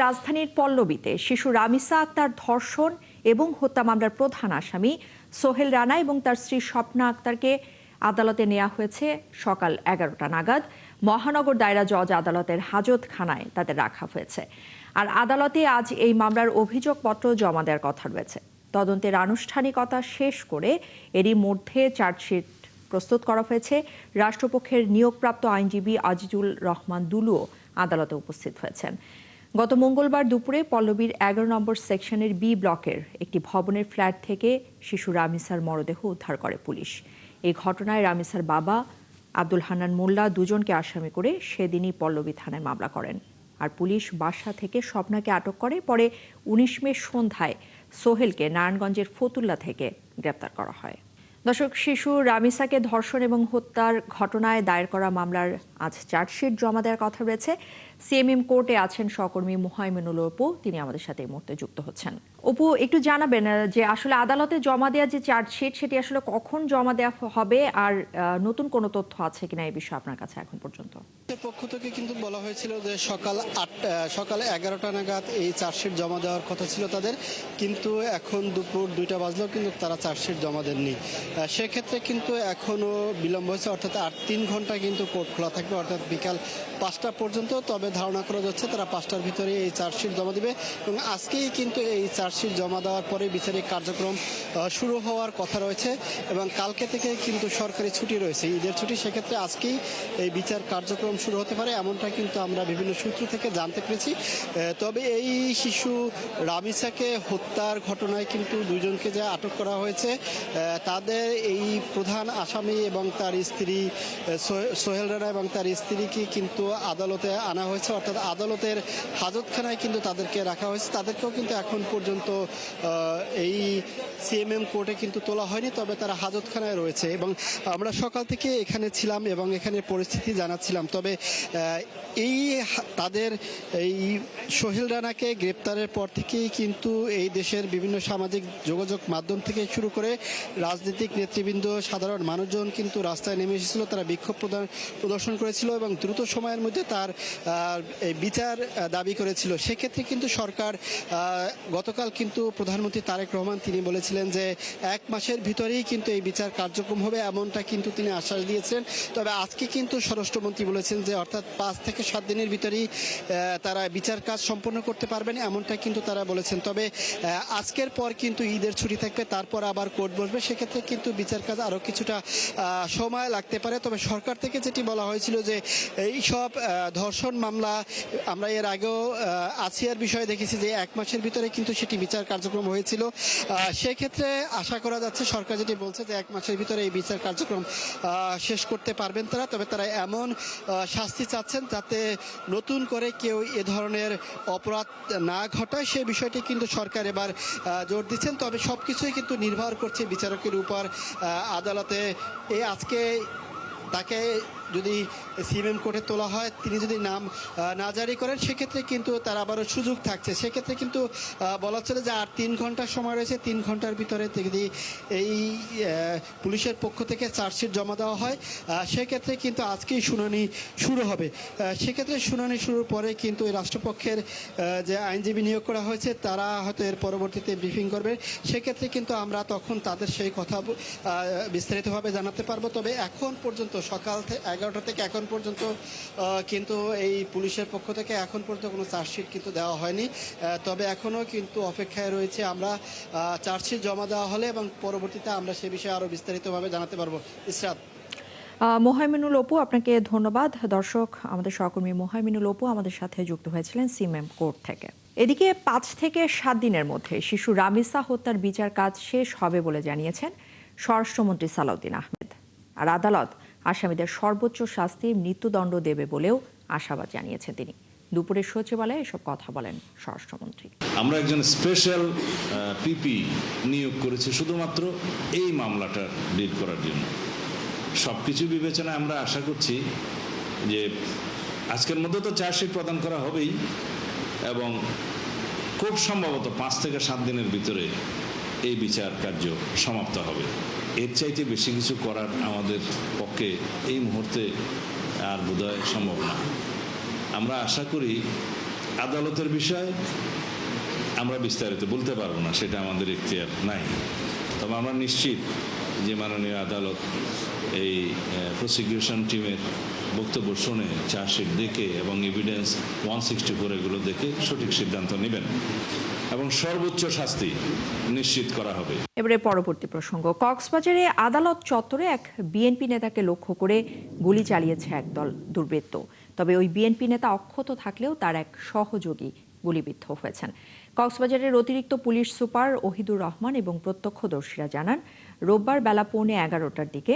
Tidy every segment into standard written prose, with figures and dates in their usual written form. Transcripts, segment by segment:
রাজধানীর পল্লবীতে শিশু রামিসা আক্তার ধর্ষণ এবং হত্যা মামলার প্রধান আসামি সোহেল রানা এবং তার স্ত্রী স্বপ্না আক্তারকে আদালতে নেওয়া হয়েছে সকাল 11টা নাগাদ। মহানগর দায়রা জজ আদালতের হাজতখানায় তাদের রাখা হয়েছে। আর আদালতে আজ এই মামলার অভিযোগপত্র জমা দেওয়ার কথা রয়েছে। তদন্তের আনুষ্ঠানিকতা শেষ করে এরই মধ্যে চার্জশিট প্রস্তুত করা হয়েছে। রাষ্ট্রপক্ষের নিয়োগপ্রাপ্ত আইনজীবী আজিজুল রহমান দুলুও আদালতে উপস্থিত হয়েছেন। গত মঙ্গলবার দুপুরে পল্লবীর 11 নম্বর সেকশনের বি ব্লকের একটি ভবনের ফ্ল্যাট থেকে শিশু রামিসার মরদেহ উদ্ধার করে পুলিশ। এই ঘটনায় রামিসার বাবা আব্দুল হান্নান মোল্লা দুজনকে আসামি করে সেদিনই পল্লবী থানায় মামলা করেন। আর পুলিশ বাসা থেকে স্বপ্নাকে আটক করে। পরে 19 মে সন্ধ্যায় সোহেলকে নারায়ণগঞ্জের ফতুল্লা থেকে গ্রেপ্তার করা হয়। দর্শক, শিশু রামিসাকে ধর্ষণ এবং হত্যার ঘটনায় দায়ের করা মামলার আজ চার্জশিট জমা দেওয়ার কথা রয়েছে। সিএমএম কোর্টে আছেন সহকর্মী মুহাইমিনুল অপু, তিনি আমাদের সাথে এই মুহূর্তে যুক্ত হচ্ছেন। অপু, একটু জানাবেন যে আসলে আদালতে জমা দেওয়া যে চার্জশিট সেটি আসলে কখন জমা দেওয়া হবে, আর নতুন কোনো তথ্য আছে কিনা এই বিষয়ে আপনার কাছে এখন পর্যন্ত? পক্ষ থেকে কিন্তু বলা হয়েছিল যে সকাল 11টা নাগাদ এই চার্জশিট জমা দেওয়ার কথা ছিল তাদের, কিন্তু এখন দুপুর 2টা বাজলেও কিন্তু তারা চার্জশিট জমা দেননি। সেক্ষেত্রে কিন্তু এখনও বিলম্ব হয়েছে, অর্থাৎ 3 ঘন্টা কিন্তু কোর্ট খোলা থাকবে, অর্থাৎ বিকাল 5টা পর্যন্ত। তবে ধারণা করা যাচ্ছে তারা 5টার ভিতরে এই চার্জশিট জমা দিবে এবং আজকেই কিন্তু এই চার্জশিট জমা দেওয়ার পরে বিচারিক কার্যক্রম শুরু হওয়ার কথা রয়েছে এবং কালকে থেকে কিন্তু সরকারি ছুটি রয়েছে, ঈদের ছুটি। সেক্ষেত্রে আজকেই এই বিচার কার্যক্রম শুরু হতে পারে, এমনটা কিন্তু আমরা বিভিন্ন সূত্র থেকে জানতে পেরেছি। তবে এই শিশু রামিসাকে হত্যার ঘটনায় কিন্তু দুজনকে যে আটক করা হয়েছে, তাদের এই প্রধান আসামি এবং তার স্ত্রী সোহেল রানা এবং তার স্ত্রীকে কিন্তু আদালতে আনা হয়েছে, অর্থাৎ আদালতের হাজতখানায় কিন্তু তাদেরকে রাখা হয়েছে। তাদেরকেও কিন্তু এখন পর্যন্ত এই সিএমএম কোর্টে কিন্তু তোলা হয়নি, তবে তারা হাজতখানায় রয়েছে এবং আমরা সকাল থেকে এখানে ছিলাম এবং এখানে পরিস্থিতি জানাচ্ছিলাম। তবে তাদের এই সোহেল রানাকে গ্রেপ্তারের পর থেকেই কিন্তু এই দেশের বিভিন্ন সামাজিক যোগাযোগ মাধ্যম থেকে শুরু করে রাজনৈতিক নেতৃবৃন্দ, সাধারণ মানুষজন কিন্তু রাস্তায় নেমে এসেছিল, তারা বিক্ষোভ প্রদর্শন করেছিল এবং দ্রুত সময়ের মধ্যে তার বিচার দাবি করেছিল। সেক্ষেত্রে কিন্তু সরকার গতকাল কিন্তু প্রধানমন্ত্রী তারেক রহমান তিনি বলেছিলেন যে 1 মাসের ভিতরেই কিন্তু এই বিচার কার্যক্রম হবে, এমনটা কিন্তু তিনি আশ্বাস দিয়েছেন। তবে আজকে কিন্তু স্বরাষ্ট্রমন্ত্রী বলেছেন যে অর্থাৎ 5 থেকে 7 দিনের ভিতরেই তারা বিচার কাজ সম্পন্ন করতে পারবেন, এমনটা কিন্তু তারা বলেছেন। তবে আজকের পর কিন্তু ঈদের ছুটি থাকবে, তারপর আবার কোর্ট বসবে, সেক্ষেত্রে কিন্তু বিচার কাজ আরও কিছুটা সময় লাগতে পারে। তবে সরকার থেকে যেটি বলা হয়েছিল যে এই সব ধর্ষণ মামলা আমরা এর আগেও আসিয়ার বিষয়ে দেখেছি যে 1 মাসের ভিতরে কিন্তু সেটি বিচার কার্যক্রম হয়েছিল। সেক্ষেত্রে আশা করা যাচ্ছে সরকার যেটি বলছে যে 1 মাসের ভিতরে এই বিচার কার্যক্রম শেষ করতে পারবেন তারা। তবে তারা এমন শাস্তি চাচ্ছেন যাতে নতুন করে কেউ এ ধরনের অপরাধ না ঘটায়, সেই বিষয়টি কিন্তু সরকার এবার জোর দিচ্ছেন। তবে সব কিছুই কিন্তু নির্ভর করছে বিচারকের উপর। আদালতে আজকে তাকে যদি সিএমএম কোর্টে তোলা হয়, তিনি যদি নাম না জারি করেন, সেক্ষেত্রে কিন্তু তার আবারও সুযোগ থাকছে। সেক্ষেত্রে কিন্তু বলা হচ্ছিল যে আর 3 ঘন্টার সময় রয়েছে, 3 ঘন্টার ভিতরে যদি এই পুলিশের পক্ষ থেকে চার্জশিট জমা দেওয়া হয়, সেক্ষেত্রে কিন্তু আজকেই শুনানি শুরু হবে। সেক্ষেত্রে শুনানি শুরুর পরে কিন্তু এই রাষ্ট্রপক্ষের যে আইনজীবী নিয়োগ করা হয়েছে তারা হয়তো এর পরবর্তীতে ব্রিফিং করবে। সেক্ষেত্রে কিন্তু আমরা তখন তাদের সেই কথা বিস্তারিতভাবে জানাতে পারবো। তবে এখন পর্যন্ত সকাল 11টা থেকে এখন পর্যন্ত কিন্তু এই পুলিশের পক্ষ থেকে এখন পর্যন্ত কোনো চার্জশিট কিন্তু দেওয়া হয়নি। তবে এখনও কিন্তু অপেক্ষায় রয়েছে আমরা চার্জশিট জমা দেওয়া হলে এবং পরবর্তীতে আমরা সে বিষয়ে আরও বিস্তারিতভাবে জানাতে পারবো। ইসরাত। মুহাইমিনুল অপু, আপনাকে ধন্যবাদ। দর্শক, আমাদের সহকর্মী মুহাইমিনুল অপু আমাদের সাথে যুক্ত হয়েছিলেন সিএমএম কোর্ট থেকে। এদিকে 5 থেকে 7 দিনের মধ্যে শিশু রামিসা হত্যার বিচার কাজ শেষ হবে বলে জানিয়েছেন স্বরাষ্ট্রমন্ত্রী সালাউদ্দিন আহমেদ। আর আদালত আসামিদের সর্বোচ্চ শাস্তি মৃত্যুদণ্ড দেবে বলেও আশাবাদ জানিয়েছেন তিনি। দুপুরে সচিবালয়ে এসব কথা বলেন স্বরাষ্ট্রমন্ত্রী। আমরা একজন স্পেশাল পিপি নিয়োগ করেছি শুধুমাত্র এই মামলাটা ডিল করার জন্য। সবকিছু বিবেচনায় আমরা আশা করছি যে আজকের মধ্যে তো চার্জশিট প্রদান করা হবেই এবং খুব সম্ভবত 5 থেকে 7 দিনের ভিতরে এই বিচার কার্য সমাপ্ত হবে। এর চাইতে বেশি কিছু করার আমাদের পক্ষে এই মুহূর্তে আর বোধহয় সম্ভব না। আমরা আশা করি আদালতের বিষয় আমরা বিস্তারিত বলতে পারবো না, সেটা আমাদের ইখতিয়ার নাই। তবে আমরা নিশ্চিত যে মাননীয় আদালত এই প্রসিকিউশন টিমের বক্তব্য শুনে, চার্জশিট দেখে এবং এভিডেন্স 164 এগুলো দেখে সঠিক সিদ্ধান্ত নেবেন এবং সর্বোচ্চ শাস্তি নিশ্চিত করা হবে। এবারে পরবর্তী প্রসঙ্গ, কক্সবাজারে আদালত চত্বরে এক বিএনপি নেতাকে লক্ষ্য করে গুলি চালিয়েছে একদল দুর্বৃত্ত। তবে ওই বিএনপি নেতা অক্ষত থাকলেও তার এক সহযোগী গুলিবিদ্ধ হয়েছেন। কক্সবাজারের অতিরিক্ত পুলিশ সুপার ওহিদুর রহমান এবং প্রত্যক্ষদর্শীরা জানান, রোববার বেলা 11:15টার দিকে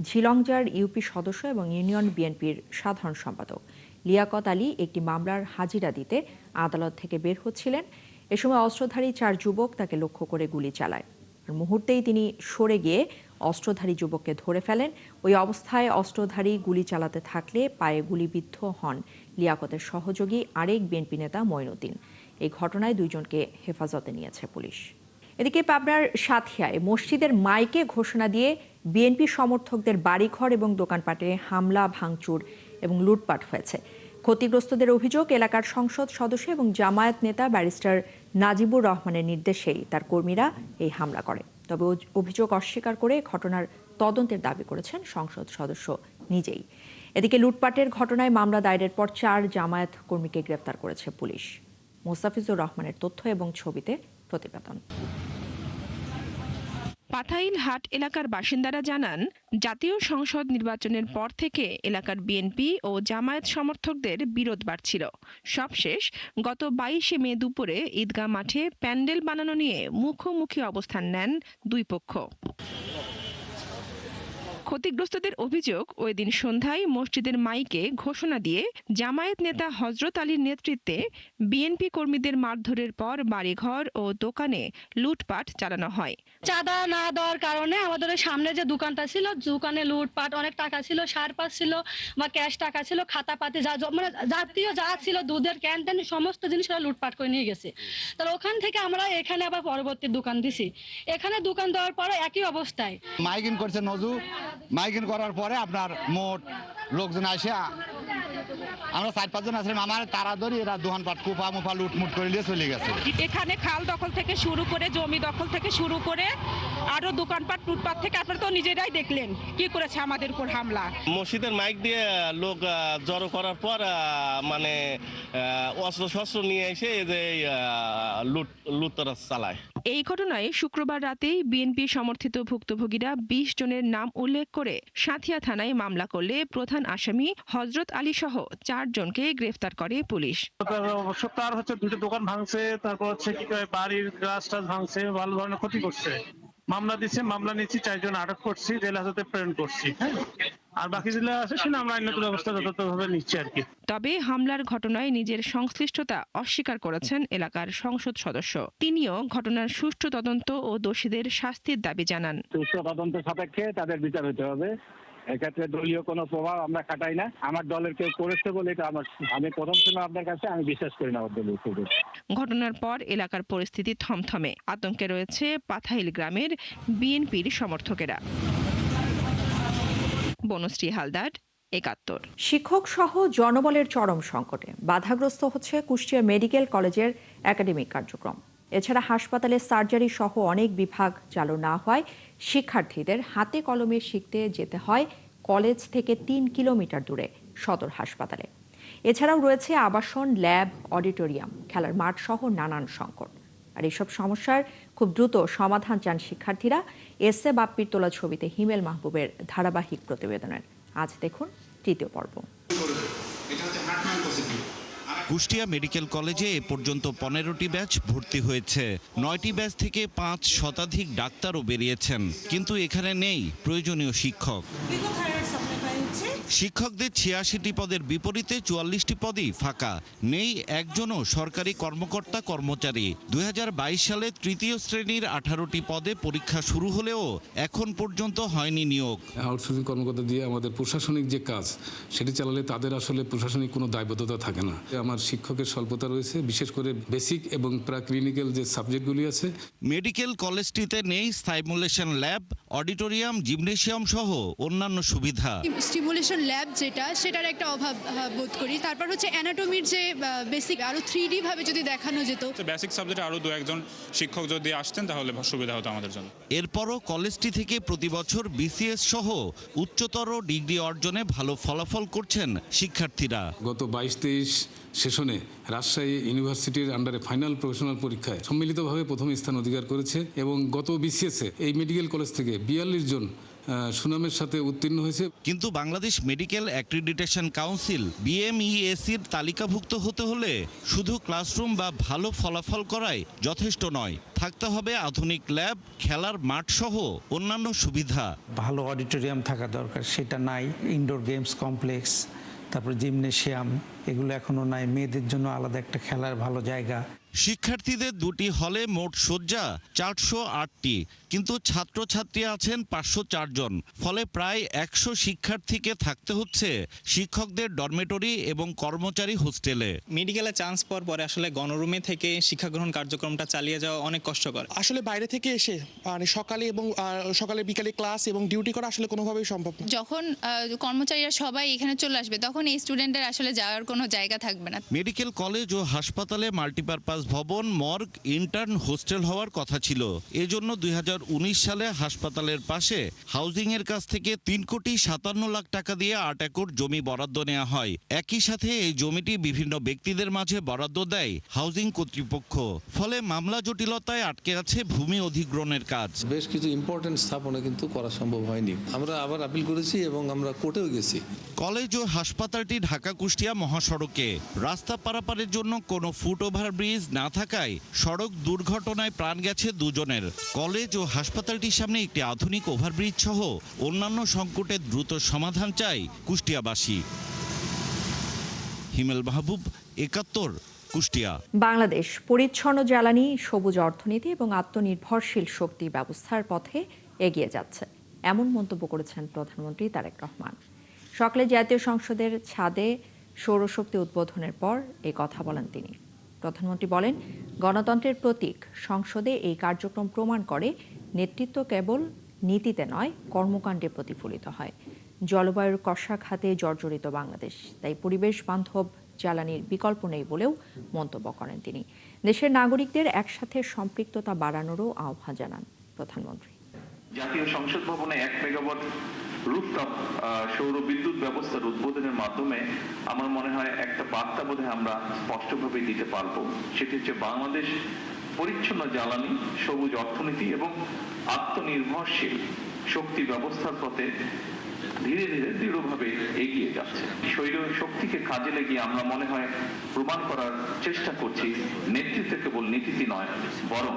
ঝিলংজার ইউপি সদস্য এবং ইউনিয়ন বিএনপির সাধারণ সম্পাদক লিয়াকত আলী একটি মামলার হাজিরা দিতে আদালত থেকে বের হচ্ছিলেন। এ সময় অস্ত্রধারী 4 যুবক তাকে লক্ষ্য করে গুলি চালায়। আর মুহূর্তেই তিনি সরে গিয়ে অস্ত্রধারী যুবককে ধরে ফেলেন। ওই অবস্থায় অস্ত্রধারী গুলি চালাতে থাকলে পায়ে গুলিবিদ্ধ হন লিয়াকতের সহযোগী আরেক বিএনপি নেতা মঈনুদ্দিন। এই ঘটনায় 2 জনকে হেফাজতে নিয়েছে পুলিশ। এদিকে পাবনার সাথিয়ায় মসজিদের মাইকে ঘোষণা দিয়ে বিএনপি সমর্থকদের বাড়িঘর এবং দোকানপাটে হামলা, ভাঙচুর এবং লুটপাট হয়েছে। ক্ষতিগ্রস্তদের অভিযোগ, এলাকার সংসদ সদস্য এবং জামায়াত নেতা ব্যারিস্টার নাজিবুর রহমানের নির্দেশেই তার কর্মীরা এই হামলা করে। তবে অভিযোগ অস্বীকার করে ঘটনার তদন্তের দাবি করেছেন সংসদ সদস্য নিজেই। এদিকে লুটপাটের ঘটনায় মামলা দায়েরের পর 4 জামায়াত কর্মীকে গ্রেফতার করেছে পুলিশ। মোস্তাফিজুর রহমানের তথ্য এবং ছবিতে প্রতিবেদন। পাথাইল হাট এলাকার বাসিন্দারা জানান, জাতীয় সংসদ নির্বাচনের পর থেকে এলাকার বিএনপি ও জামায়াত সমর্থকদের বিরোধ বাড়ছিল। সবশেষ গত 22শে মে দুপুরে ঈদগাহ মাঠে প্যান্ডেল বানানো নিয়ে মুখোমুখি অবস্থান নেন 2 পক্ষ। ক্ষতিগ্রস্তদের অভিযোগ, ওই দিন সন্ধ্যায় মসজিদের মাইকে ঘোষণা দিয়ে জামায়াত নেতা হযরত আলীর নেতৃত্বে বিএনপি কর্মীদের মারধরের পর বাড়িঘর ও দোকানে লুটপাট চালানো হয়। চাঁদা না দেওয়ার কারণে আমাদের সামনে যে দোকানটা ছিল, দোকানে লুটপাট, অনেক টাকা ছিল, সারপাস ছিল বা ক্যাশ টাকা ছিল, খাতাপাতি মানে জাতীয় যা ছিল, দুধের ক্যান ট্যান সমস্ত জিনিস লুটপাট করে নিয়ে গেছে। তাহলে ওখান থেকে আমরা এখানে আবার পরবর্তী দোকান দিছি। এখানে দোকান দেওয়ার পরে একই অবস্থায় মাইকিং করছে নজু। মাইকিং করার পরে আপনার মোট লোকজন আসে, আমরা 4-5 জন আসলাম, আমার তারা ধরি এরা দোকানপাট কুপা মুফা লুটমুট করে নিয়ে চলে গেছে। এখানে খাল দখল থেকে শুরু করে জমি দখল থেকে শুরু করে আরো দোকানপাট লুটপাট থেকে আপনারা তো নিজেরাই দেখলেন কি করেছে আমাদের উপর হামলা। মসজিদের মাইক দিয়ে লোক জড়ো করার পর মানে অস্ত্র শস্ত্র নিয়ে এসে যে লুটতরা চালায়। এই ঘটনায় শুক্রবার রাতেই বিএনপি সমর্থিত ভুক্তভোগীরা 20 জনের নাম উল্লেখ করে সাঁথিয়া থানায় মামলা করলে প্রধান আসামি হযরত আলী সহ 4 জনকে গ্রেফতার করে পুলিশ। তার হচ্ছে 2টা দোকান ভাঙছে, তারপর হচ্ছে কি কয় বাড়ির গাছ টাছ ভাঙছে, ভালো ধরনের ক্ষতি করছে। মামলা দিচ্ছে, মামলা নিচ্ছি, 4 জন আটক করছি, জেল হাজতে প্রেরণ করছি। আর বাকি জেলা আছে সেটা আমরা আইনত ব্যবস্থা যথাযথভাবে নিচ্ছি আর কি। তবে হামলার ঘটনায় নিজের সংশ্লিষ্টতা অস্বীকার করেছেন এলাকার সংসদ সদস্য। তিনিও ঘটনার সুষ্ঠু তদন্ত ও দোষীদের শাস্তির দাবি জানান। সুষ্ঠু তদন্ত সাপেক্ষে তাদের বিচার হতে হবে। এক্ষেত্রে দলীয় কোনো প্রভাব আমরা খাটাই না। আমার দলের কেউ করেছে বলে এটা আমি প্রথম ছিলাম আপনার কাছে, আমি বিশ্বাস করি না দলীয়। ঘটনার পর এলাকার পরিস্থিতি থমথমে। আতঙ্কে রয়েছে পাথাইল গ্রামের বিএনপির সমর্থকেরা। বনশ্রী হালদার, 71। শিক্ষক সহ জনবলের চরম সংকটে বাধাগ্রস্ত হচ্ছে কুষ্টিয়া মেডিকেল কলেজের একাডেমিক কার্যক্রম। এছাড়া হাসপাতালে সার্জারি সহ অনেক বিভাগ চালু না হওয়ায় শিক্ষার্থীদের হাতে কলমে শিখতে যেতে হয় কলেজ থেকে 3 কিলোমিটার দূরে সদর হাসপাতালে। এছাড়াও রয়েছে আবাসন, ল্যাব, অডিটোরিয়াম, খেলার মাঠ সহ নানান সংকট। আর এসব সমস্যার খুব দ্রুত সমাধান চান শিক্ষার্থীরা। এসএ বাপ্পির তোলা ছবিতে হিমেল মাহবুবের ধারাবাহিক প্রতিবেদনের আজ দেখুন 3য় পর্ব। কুষ্টিয়া মেডিকেল কলেজে এ পর্যন্ত 15টি ব্যাচ ভর্তি হয়েছে। 9টি ব্যাচ থেকে 5 শতাধিক ডাক্তারও বেরিয়েছেন, কিন্তু এখানে নেই প্রয়োজনীয় শিক্ষক। শিক্ষকদের 86টি পদের বিপরীতে 44টি পদই ফাঁকা। নেই একজনও সরকারি কর্মকর্তা কর্মচারী। 2022 সালে 3য় শ্রেণীর 18টি পদে পরীক্ষা শুরু হলেও এখন পর্যন্ত হয়নি নিয়োগ। আউটসোর্সিং কর্মকর্তা দিয়ে আমাদের প্রশাসনিক যে কাজ সেটি চালালে তাদের আসলে প্রশাসনিক কোনো দায়বদ্ধতা থাকে না। আমার শিক্ষকের স্বল্পতা রয়েছে, বিশেষ করে বেসিক এবং প্রাক্লিনিক্যাল যে সাবজেক্টগুলি আছে। মেডিকেল কলেজটিতে নেই স্টাইমুলেশন ল্যাব, অডিটোরিয়াম, জিমনেশিয়াম সহ অন্যান্য সুবিধা। স্টিমুলেশন অপারেশন ল্যাব সেটার একটা অভাব বোধ করি। তারপর হচ্ছে অ্যানাটমির যে বেসিক আরও 3D ভাবে যদি দেখানো যেত। বেসিক সাবজেক্টে আরও 2-1 শিক্ষক যদি আসতেন তাহলে সুবিধা হতো আমাদের জন্য। এরপরও কলেজটি থেকে প্রতি বছর বিসিএস সহ উচ্চতর ডিগ্রি অর্জনে ভালো ফলাফল করছেন শিক্ষার্থীরা। গত 22-23 সেশনে রাজশাহী ইউনিভার্সিটির আন্ডারে ফাইনাল প্রফেশনাল পরীক্ষায় সম্মিলিতভাবে প্রথম স্থান অধিকার করেছে এবং গত বিসিএসে এই মেডিকেল কলেজ থেকে 42 জন সুনামের সাথে উত্তীর্ণ হয়েছে। কিন্তু বাংলাদেশ মেডিকেল অ্যাক্রিডিটেশন কাউন্সিল BMEACর তালিকাভুক্ত হতে হলে শুধু ক্লাসরুম বা ভালো ফলাফল করাই যথেষ্ট নয়, থাকতে হবে আধুনিক ল্যাব, খেলার মাঠ সহ অন্যান্য সুবিধা। ভালো অডিটোরিয়াম থাকা দরকার, সেটা নাই। ইনডোর গেমস কমপ্লেক্স, তারপর জিমনেশিয়াম, এগুলো এখনো নাই। মেয়েদের জন্য আলাদা একটা খেলার ভালো জায়গা। শিক্ষার্থীদের দুটি হলে মোট শয্যা 408টি, কিন্তু ছাত্রছাত্রী আছেন 504 জন। ফলে প্রায় 100 শিক্ষার্থীকে থাকতে হচ্ছে শিক্ষকদের ডরমেটরি এবং কর্মচারী হোস্টেলে। মেডিকেলে চান্স পাওয়ার পরে আসলে গণরুমে থেকে শিক্ষা গ্রহণ কার্যক্রমটা চালিয়ে যাওয়া অনেক কষ্টকর। আসলে বাইরে থেকে এসে মানে সকালে বিকালে ক্লাস এবং ডিউটি করা আসলে কোনোভাবেই সম্ভব না। যখন কর্মচারীরা সবাই এখানে চলে আসবে তখন এই স্টুডেন্টদের আসলে যাওয়ার কোনো জায়গা থাকবে না। মেডিকেল কলেজ ও হাসপাতালে মাল্টিপারপাস ভবন, মর্গ, ইন্টার্ন হোস্টেল হওয়ার কথা ছিল। এজন্য 2019 সালে হাসপাতালের পাশে হাউজিং এর কাছ থেকে 3,57 লাখ টাকা দিয়ে 8 একর জমি বরাদ্দ নেওয়া হয়। একই সাথে এই জমিটি বিভিন্ন ব্যক্তিদের মাঝে বরাদ্দ দেয় হাউজিং কর্তৃপক্ষ। ফলে মামলা জটিলতায় আটকে আছে ভূমি অধিগ্রহণের কাজ। বেশ কিছু ইম্পর্টেন্ট স্থাপনা কিন্তু করা সম্ভব হয়নি। আমরা আবার আপিল করেছি এবং আমরা কোর্টেও গেছি। কলেজ ও হাসপাতালটি ঢাকা কুষ্টিয়া মহাসড়কে। রাস্তা পারাপারের জন্য কোনো ফুট ওভারব্রিজ না থাকায় সড়ক দুর্ঘটনায় প্রাণ গেছে 2 জনের। কলেজ ও হাসপাতালটির সামনে একটি আধুনিক ওভারব্রিজ সহ অন্যান্য সংকটের দ্রুত সমাধান চাই কুষ্টিয়াবাসী। হিমেল মাহবুব, 71, কুষ্টিয়া। বাংলাদেশ পরিচ্ছন্ন জ্বালানি, সবুজ অর্থনীতি এবং আত্মনির্ভরশীল শক্তি ব্যবস্থার পথে এগিয়ে যাচ্ছে, এমন মন্তব্য করেছেন প্রধানমন্ত্রী তারেক রহমান। সকালে জাতীয় সংসদের ছাদে সৌরশক্তি উদ্বোধনের পর এই কথা বলেন তিনি। প্রধানমন্ত্রী বলেন, গণতন্ত্রের প্রতীক সংসদে এই কার্যক্রম প্রমাণ করে নেতৃত্ব কেবল নীতিতে নয়, কর্মকাণ্ডে প্রতিফলিত হয়। জলবায়ুর কষাঘাতে জর্জরিত বাংলাদেশ, তাই পরিবেশ বান্ধব জ্বালানির বিকল্প নেই বলেও মন্তব্য করেন তিনি। দেশের নাগরিকদের একসাথে সম্পৃক্ততা বাড়ানোরও আহ্বান জানান প্রধানমন্ত্রী। জাতীয় সংসদ ভবনে 1 মেগাওয়াট রুফটপ সৌর বিদ্যুৎ ব্যবস্থার উদ্বোধনের মাধ্যমে আমার মনে হয় একটা বার্তা বোধহয় আমরা স্পষ্টভাবে দিতে পারবো। সেটি হচ্ছে বাংলাদেশ পরিচ্ছন্ন জ্বালানি, সবুজ অর্থনীতি এবং আত্মনির্ভরশীল শক্তি ব্যবস্থার পথে ধীরে ধীরে দৃঢ়ভাবে এগিয়ে যাচ্ছে। সৌর শক্তিকে কাজে লাগিয়ে আমরা মনে হয় প্রমাণ করার চেষ্টা করছি নেতৃত্ব কেবল নীতিতে নয়, বরং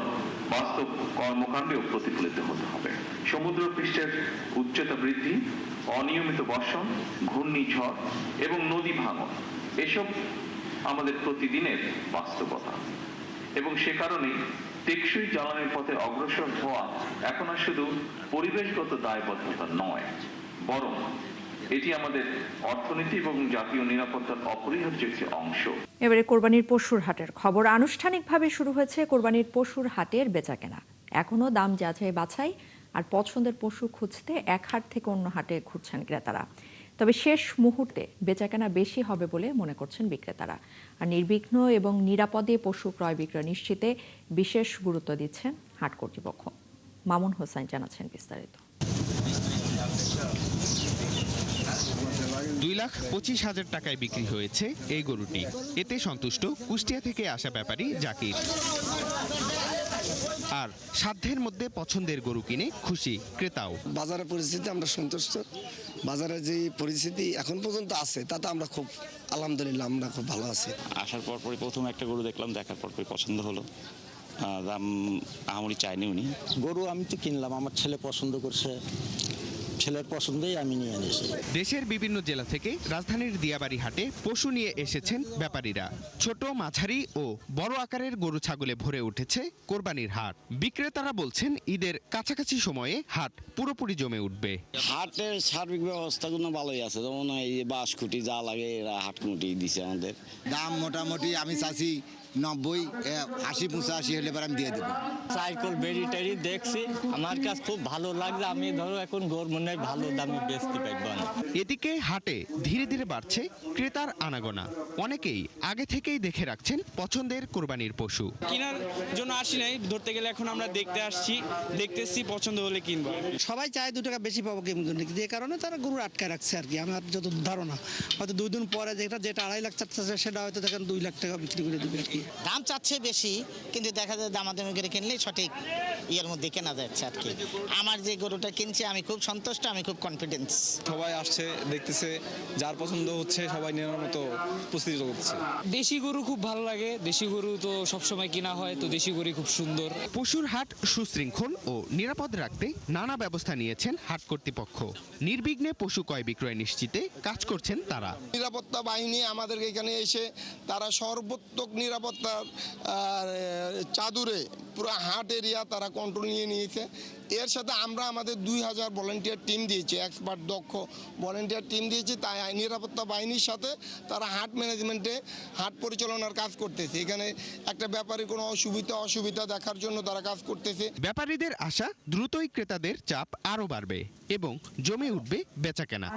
বাস্তব কর্মকাণ্ডেও প্রতিফলিত হতে হবে। সমুদ্র পৃষ্ঠের উচ্চতা বৃদ্ধি, অনিয়মিত বর্ষণ, ঘূর্ণিঝড় এবং নদী ভাঙন, এসব আমাদের প্রতিদিনের বাস্তবতা এবং সে কারণেই টেকসই জ্বালানির পথে অগ্রসর হওয়া এখন আর শুধু পরিবেশগত দায়বদ্ধতা নয়, বরং এটি আমাদের অর্থনীতি এবং জাতীয় নিরাপত্তার অপরিহার্য একটি অংশ। এবারে কোরবানির পশুর হাটের খবর। আনুষ্ঠানিকভাবে শুরু হয়েছে কোরবানির পশুর হাটের বেচাকেনা। এখনো দাম যাচাই বাছাই আর পছন্দের পশু খুঁজতে এক হাট থেকে অন্য হাটে ঘুরছেন ক্রেতারা। তবে শেষ মুহূর্তে বেচাকেনা বেশি হবে বলে মনে করছেন বিক্রেতারা। আর নির্বিঘ্ন এবং নিরাপদে পশু ক্রয় বিক্রয় নিশ্চিতে বিশেষ গুরুত্ব দিচ্ছেন হাট কর্তৃপক্ষ। মামুন হোসেন জানাচ্ছেন বিস্তারিত। 2,25,000 টাকায় বিক্রি হয়েছে এই গরুটি। এতে সন্তুষ্ট কুষ্টিয়া থেকে আসা ব্যাপারী জাকির। আর সাধ্যের মধ্যে পছন্দের গরু কিনে খুশি ক্রেতাও। বাজারের পরিস্থিতি আমরা সন্তুষ্ট। বাজারের যে পরিস্থিতি এখন পর্যন্ত আছে তাতে আমরা খুব আলহামদুলিল্লাহ আমরা খুব ভালো আছি। আসার পরপরই প্রথম একটা গরু দেখলাম, দেখার পরপরই পছন্দ হলো। দাম আহামরি চাইনি উনি। গরু আমি তো কিনলাম, আমার ছেলে পছন্দ করছে, ছেলের পছন্দেই আমি নিয়ে এনেছি। দেশের বিভিন্ন জেলা থেকে রাজধানীর দিয়াবাড়ি হাটে পশু নিয়ে এসেছেন ব্যাপারীরা। ছোট, মাঝারি ও বড় আকারের গরু ছাগলে ভরে উঠেছে কোরবানির হাট। বিক্রেতারা বলছেন ঈদের কাছাকাছি সময়ে হাট পুরোপুরি জমে উঠবে। হাটের সার্বিক ব্যবস্থাগুলো ভালোই আছে, যেমন এই বাঁশখুঁটি যা লাগে এরা হাটকুটি দিছে আমাদের। দাম মোটামুটি আমি চাচ্ছি 90, 80, 85 হলে এবার আমি দিয়ে দেবো। সাইকেল বেরি টেরি দেখছি, আমার কাছে খুব ভালো লাগছে। আমি ধরো এখন গরু মনে হয় ভালো দামে বেচতে পারবো না। এদিকে হাটে ধীরে ধীরে বাড়ছে ক্রেতার আনাগোনা। অনেকেই আগে থেকেই দেখে রাখছেন পছন্দের কোরবানির পশু। কেনার জন্য আসি নাই, ধরতে গেলে এখন আমরা দেখতে আসছি, দেখতেছি পছন্দ হলে কিনবো। সবাই চায় 2 টাকা বেশি পাবো কেমন, যে কারণে তারা গরু আটকায় রাখছে আর কি। আমার যত ধারণা হয়তো 2 দিন পরে যেটা 2.5 লাখ চাচ্ছে সেটা হয়তো দেখেন 2 লাখ টাকা বিক্রি করে দেবে আর কি। দাম চাচ্ছে বেশি, কিন্তু দেখা যায় দামাদামি করে কিনলে সঠিক ইয়ের মধ্যে কেনা যাচ্ছে আর কি। আমার যে গরুটা কিনছে আমি খুব সন্তুষ্ট, আমি খুব কনফিডেন্স। সবাই আসছে, দেখতেছে, যার পছন্দ হচ্ছে সবাই নেওয়ার মতো প্রস্তুতি করছে। দেশি গরু খুব ভালো লাগে, দেশি গরু তো সবসময় কেনা হয়, তো দেশি গরু খুব সুন্দর। পশুর হাট সুশৃঙ্খল ও নিরাপদ রাখতে নানা ব্যবস্থা নিয়েছেন হাট কর্তৃপক্ষ। নির্বিঘ্নে পশু ক্রয় বিক্রয় নিশ্চিতে কাজ করছেন তারা। নিরাপত্তা বাহিনী আমাদের এখানে এসে তারা সর্বোত্তক নিরাপত্তার চাদরে পুরো হাট এরিয়া তারা কন্ট্রোল নিয়ে নিয়েছে। এর সাথে আমরা আমাদের 2000 ভলেন্টিয়ার টিম দিয়েছি, এক্সপার্ট দক্ষ ভলেন্টিয়ার টিম দিয়েছি। তাই নিরাপত্তা বাহিনীর সাথে তারা হাট ম্যানেজমেন্টে হাট পরিচালনার কাজ করতেছে। এখানে একটা ব্যাপারী কোনো অসুবিধা দেখার জন্য তারা কাজ করতেছে। ব্যাপারীদের আশা দ্রুতই ক্রেতাদের চাপ আরও বাড়বে এবং জমে উঠবে বেচাকেনা।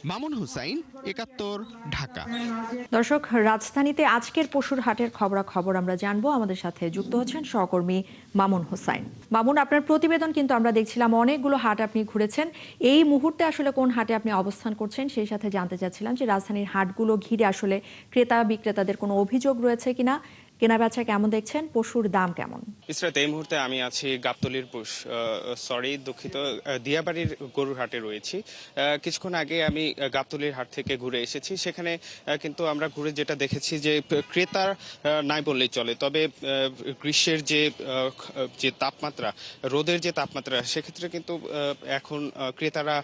মামুন হুসাইন, 71, ঢাকা। দর্শক, রাজধানীতে আজকের পশুর হাটের খবরাখবর আমরা জানবো। আমাদের সাথে যুক্ত হচ্ছেন সহকর্মী মামুন হুসাইন। মামুন, আপনার প্রতিবেদন কিন্তু আমরা দেখছিলাম, অনেকগুলো হাট আপনি ঘুরেছেন। এই মুহূর্তে আসলে কোন হাটে আপনি অবস্থান করছেন সেই সাথে জানতে চাচ্ছিলাম যে রাজধানীর হাটগুলো ঘিরে আসলে ক্রেতা বিক্রেতাদের কোনো অভিযোগ রয়েছে কিনা, কেনাবেচা কেমন দেখছেন, পশুর দাম কেমন? ইসরাত, এই মুহূর্তে আমি আছি গাবতলীর দিয়াবাড়ির গরুর হাটে রয়েছি। কিছুক্ষণ আগে আমি গাবতলীর হাট থেকে ঘুরে এসেছি। সেখানে কিন্তু আমরা ঘুরে যেটা দেখেছি যে ক্রেতা নাই বললেই চলে। তবে গ্রীষ্মের যে তাপমাত্রা, রোদের যে তাপমাত্রা, সেক্ষেত্রে কিন্তু এখন ক্রেতারা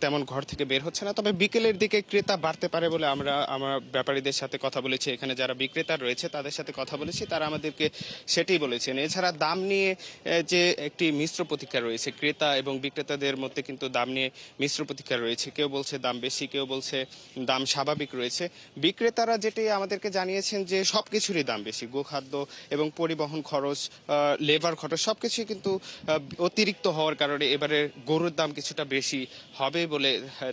তেমন ঘর থেকে বের হচ্ছে না। তবে বিকেলের দিকে ক্রেতা বাড়তে পারে বলে আমার ব্যাপারীদের সাথে কথা বলেছি। এখানে যারা বিক্রেতা রয়েছে তাদের সাথে কথা বলেছি, তারা আমাদেরকে সেটাই বলেছেন। এছাড়া দাম নিয়ে যে একটি মিশ্র প্রতিক্রিয়া রয়েছে, ক্রেতা এবং বিক্রেতাদের মধ্যে কিন্তু দাম নিয়ে মিশ্র প্রতিক্রিয়া রয়েছে। কেউ বলছে দাম বেশি, কেউ বলছে দাম স্বাভাবিক রয়েছে। বিক্রেতারা যেটি আমাদেরকে জানিয়েছেন যে সবকিছুরই দাম বেশি, গোখাদ্য এবং পরিবহন খরচ, লেবার খরচ সবকিছুই কিন্তু অতিরিক্ত হওয়ার কারণে এবারে গরুর দাম কিছুটা বেশি হবে বলে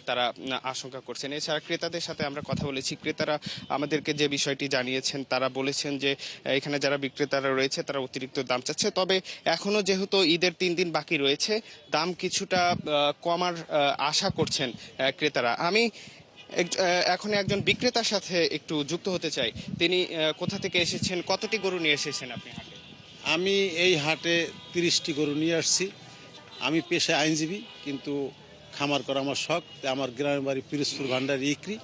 তারা আশঙ্কা করছেন। এছাড়া ক্রেতাদের সাথে আমরা কথা বলেছি, ক্রেতারা আমাদেরকে যে বিষয়টি জানিয়েছেন, তারা বলেছেন যে এখানে যারা বিক্রেতারা রয়েছে তারা অতিরিক্ত দাম চাচ্ছে। তবে এখনো যেহেতু ঈদের 3 দিন বাকি রয়েছে, দাম কিছুটা কমার আশা করছেন ক্রেতারা। আমি এখন একজন বিক্রেতার সাথে একটু যুক্ত হতে চাই। তিনি কোথা থেকে এসেছেন, কতটি গরু নিয়ে এসেছেন আপনি হাটে? আমি এই হাটে 30টি গরু নিয়ে আসছি। আমি পেশায় আইনজীবী, কিন্তু খামার করা আমার শখ। আমার গ্রামের বাড়ি পিরোজপুর ভান্ডারি ইকরি,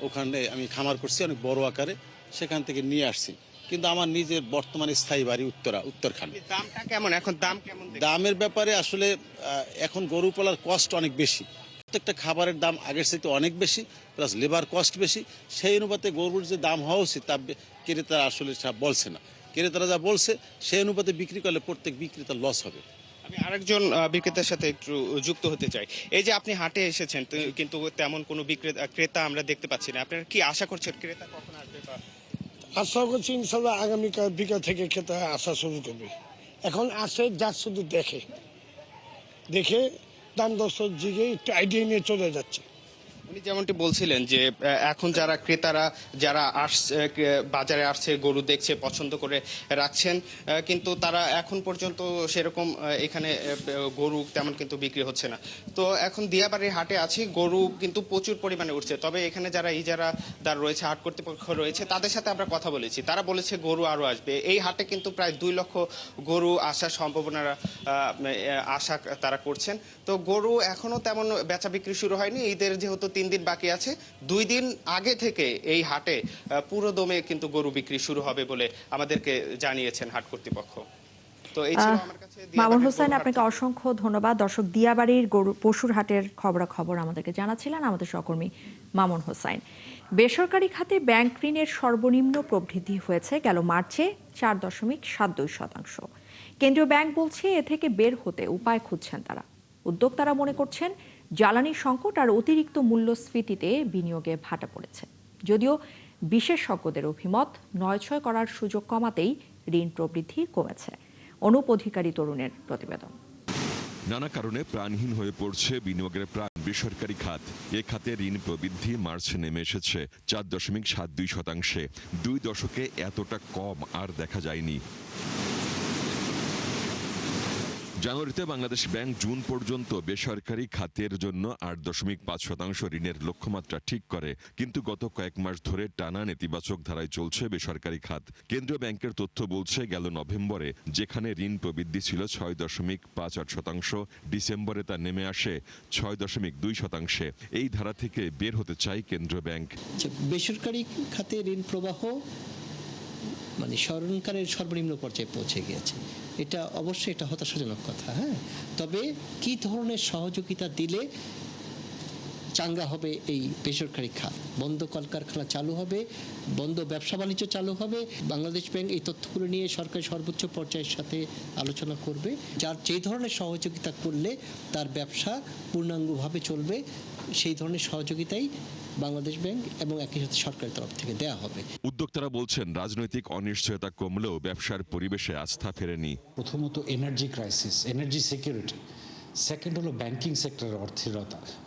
ওখানে আমি খামার করছি অনেক বড় আকারে, সেখান থেকে নিয়ে আসছি। কিন্তু আমার নিজের বর্তমানে স্থায়ী বাড়ি উত্তরখানে। দামটা কেমন এখন? দাম কেমন? দামের ব্যাপারে আসলে এখন গরু পালার কষ্ট অনেক বেশি। প্রত্যেকটা খাবারের দাম আগের চাইতে অনেক বেশি, প্লাস লেবার কস্ট বেশি। সেই অনুপাতে গরুর যে দাম হওয়া উচিত তা ক্রেতারা আসলে বলছে না। ক্রেতারা যা বলছে সেই অনুপাতে বিক্রি করলে প্রত্যেক বিক্রেতার লস হবে। আমি আরেকজন বিক্রেতার সাথে একটু যুক্ত হতে চাই। এই যে আপনি হাটে এসেছেন, কিন্তু তেমন কোনো ক্রেতা আমরা দেখতে পাচ্ছি না। আপনারা কি আশা করছেন ক্রেতা কখন আসবে? আশা করছি ইনশাল্লাহ আগামীকাল বিকাল থেকে ক্রেতা আসা শুরু করবে। এখন আসে যা শুধু দেখে দাম দর জিগে একটু আইডিয়া নিয়ে চলে যাচ্ছে। উনি যেমনটি বলছিলেন যে এখন যারা ক্রেতারা যারা আসছে, বাজারে আসছে, গরু দেখছে, পছন্দ করে রাখছেন, কিন্তু তারা এখন পর্যন্ত সেরকম এখানে গরু তেমন কিন্তু বিক্রি হচ্ছে না। তো এখন দিয়াবাড়ির হাটে আছি, গরু কিন্তু প্রচুর পরিমাণে উঠছে। তবে এখানে যারা ইজারাদার রয়েছে, হাট কর্তৃপক্ষ রয়েছে, তাদের সাথে আমরা কথা বলেছি। তারা বলেছে গরু আরও আসবে। এই হাটে কিন্তু প্রায় 2 লক্ষ গরু আসার সম্ভাবনা আশা তারা করছেন। তো গরু এখনো তেমন বেচা বিক্রি শুরু হয়নি। ঈদের যেহেতু 3 দিন বাকি আছে, 2 দিন আগে থেকে এই হাটে পুরো দমে কিন্তু গরু বিক্রি শুরু হবে বলে আমাদেরকে জানিয়েছেন হাট কর্তৃপক্ষ। তো এই ছিল আমার কাছে। মামুন হুসাইন, আপনাকে অসংখ্য ধন্যবাদ। দর্শক, দিয়াবাড়ির পশুর হাটের খবরাখবর আমাদেরকে জানাচ্ছিলেন আমাদের সহকর্মী মামুন হুসাইন। বেসরকারি খাতে ব্যাংক ঋণের সর্বনিম্ন প্রবৃদ্ধি হয়েছে গেল মার্চে 4.72%। কেন্দ্রীয় ব্যাংক বলছে এ থেকে বের হতে উপায় খুঁজছেন তারা। উদ্যোক্তারা মনে করছেন জ্বালানি সংকট আর অতিরিক্ত মূল্যস্ফীতিতে বিনিয়োগে ভাটা পড়েছে। যদিও বিশেষজ্ঞদের অভিমত, ৯/৬ করার সুযোগ কমাতেই ঋণ প্রবৃদ্ধি কমেছে। অনুপ অধিকারী তরুণের প্রতিবেদন। নানা কারণে প্রাণহীন হয়ে পড়ছে বিনিয়োগের প্রাণ বেসরকারি খাত। এ খাতে ঋণ প্রবৃদ্ধি মার্চে নেমে এসেছে ৪.৭২%। ২ দশকে এতটা কম আর দেখা যায়নি। জানুয়ারিতে বাংলাদেশ ব্যাংক জুন পর্যন্ত বেসরকারি খাতের জন্য ৮.৫% ঋণের লক্ষ্যমাত্রা ঠিক করে, কিন্তু গত কয়েক মাস ধরে টানা নেতিবাচক ধারায় চলছে বেসরকারি খাত। কেন্দ্রীয় ব্যাংকের তথ্য বলছে, গেল নভেম্বরে যেখানে ঋণ প্রবৃদ্ধি ছিল ৬.৫৮%, ডিসেম্বরে তা নেমে আসে ৬.২%। এই ধারা থেকে বের হতে চায় কেন্দ্রীয় ব্যাংক। বেসরকারি খাতে ঋণ প্রবাহ স্মরণকালের সর্বনিম্ন পর্যায়ে পৌঁছে গিয়েছে। এটা অবশ্যই এটা হতাশাজনক কথা। হ্যাঁ, তবে কি ধরনের সহযোগিতা দিলে চাঙ্গা হবে এই বেসরকারি খাত? বন্ধ কলকারখানা চালু হবে, বন্ধ ব্যবসা বাণিজ্য চালু হবে। বাংলাদেশ ব্যাংক এই তথ্যগুলো নিয়ে সরকারি সর্বোচ্চ পর্যায়ের সাথে আলোচনা করবে। যার যে ধরনের সহযোগিতা করলে তার ব্যবসা পূর্ণাঙ্গভাবে চলবে, সেই ধরনের সহযোগিতাই বাংলাদেশ ব্যাংক এবং একই সাথে সরকারের তরফ থেকে দেয়া হবে। উদ্যোক্তারা বলছেন, রাজনৈতিক অনিশ্চয়তা কমলেও ব্যবসার পরিবেশে আস্থা ফেরেনি। প্রথমত energy crisis, energy security, second হলো ব্যাংকিং সেক্টরের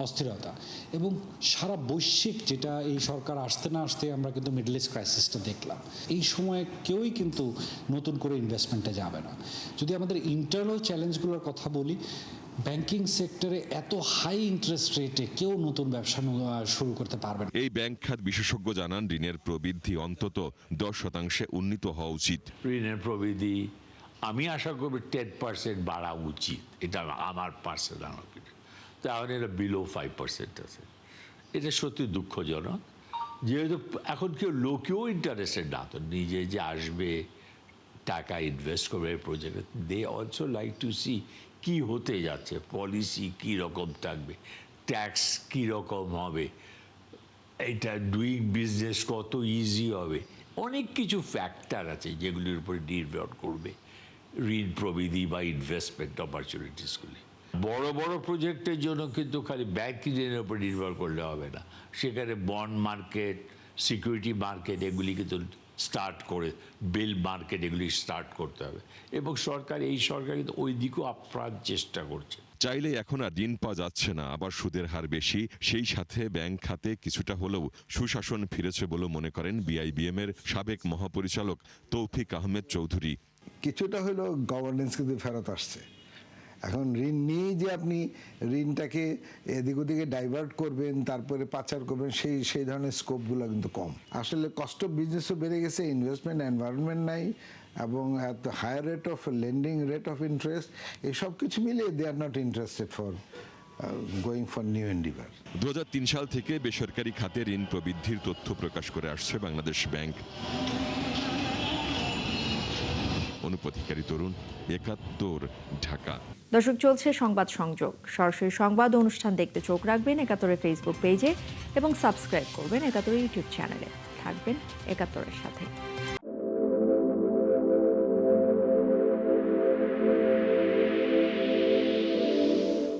অস্থিরতা এবং সারা বৈশ্বিক যেটা এই সরকার আসতে না আসতে আমরা কিন্তু মিডল ইস্ট ক্রাইসিসটা দেখলাম। এই সময়ে কেউই কিন্তু নতুন করে ইনভেস্টমেন্টে যাবে না। যদি আমাদের ইন্টারনাল চ্যালেঞ্জগুলোর কথা বলি, ব্যাংকিং সেক্টরে এত হাই ইন্টারেস্ট রেটে কেউ নতুন ব্যবসা শুরু করতে পারবে না। এই ব্যাংক খাত বিশেষজ্ঞ জানান, ঋণের প্রবৃদ্ধি অন্তত 10% উন্নীত হওয়া উচিত। ঋণের প্রবৃদ্ধি আমি আশা করব 10% বাড়া উচিত। এটা আমার পার্সোনাল অপিনিয়ন। তাহলে এটা বিলো 5% আছে। এটা সত্যি দুঃখজনক, যেহেতু এখন লোকেও ইন্টারেস্টেড না, তো নিজে যে আসবে টাকা ইনভেস্ট করবে প্রজেক্টে, they also like to see কি হতে যাচ্ছে, পলিসি কী রকম থাকবে, ট্যাক্স কী রকম হবে, এটা ডুইং বিজনেস কত ইজি হবে। অনেক কিছু ফ্যাক্টর আছে যেগুলির উপরে নির্ভর করবে ঋণ প্রবৃদ্ধি বা ইনভেস্টমেন্ট অপরচুনিটিসগুলি। বড় বড় প্রজেক্টের জন্য কিন্তু খালি ব্যাংকিং ঋণের উপর নির্ভর করলে হবে না, সেখানে বন্ড মার্কেট, সিকিউরিটি মার্কেট এগুলি কিন্তু স্টার্ট করে, বিল মার্কেট এগুলি স্টার্ট করতে হবে। এবং এই সরকার কিন্তু ওই দিকেও আপ্রাণ চেষ্টা করছে। চাইলে এখন আর ঋণ পাওয়া যাচ্ছে না, আবার সুদের হার বেশি। সেই সাথে ব্যাংক খাতে কিছুটা হলেও সুশাসন ফিরেছে বলে মনে করেন বিআইবিএম এর সাবেক মহাপরিচালক তৌফিক আহমেদ চৌধুরী। কিছুটা হলেও গভর্নেন্স কিন্তু ফেরত আসছে। এখন ঋণ নিয়ে যে আপনি ঋণটাকে এদিক ওদিকে ডাইভার্ট করবেন, তারপরে পাচার করবেন, সেই ধরনের স্কোপগুলো কিন্তু কম। আসলে কস্ট অফ বিজনেসও বেড়ে গেছে, ইনভেস্টমেন্ট এনভায়রনমেন্ট নাই, এবং এত higher rate of lending, rate of interest, এই সব কিছু মিলিয়ে they are not interested for going for new endeavour. 2003 সাল থেকে বেসরকারি খাতে ঋণ প্রবৃদ্ধির তথ্য প্রকাশ করে আসছে বাংলাদেশ ব্যাংক। অনুপ অধিকারী তরুণ, ৭১, ঢাকা। দর্শক, চলছে সংবাদ সংযোগ। সরাসরি সংবাদ অনুষ্ঠান দেখতে চোখ রাখবেন ৭১ ফেসবুক পেজে এবং সাবস্ক্রাইব করবেন ৭১ ইউটিউব চ্যানেলে। থাকবেন ৭১-এর সাথে।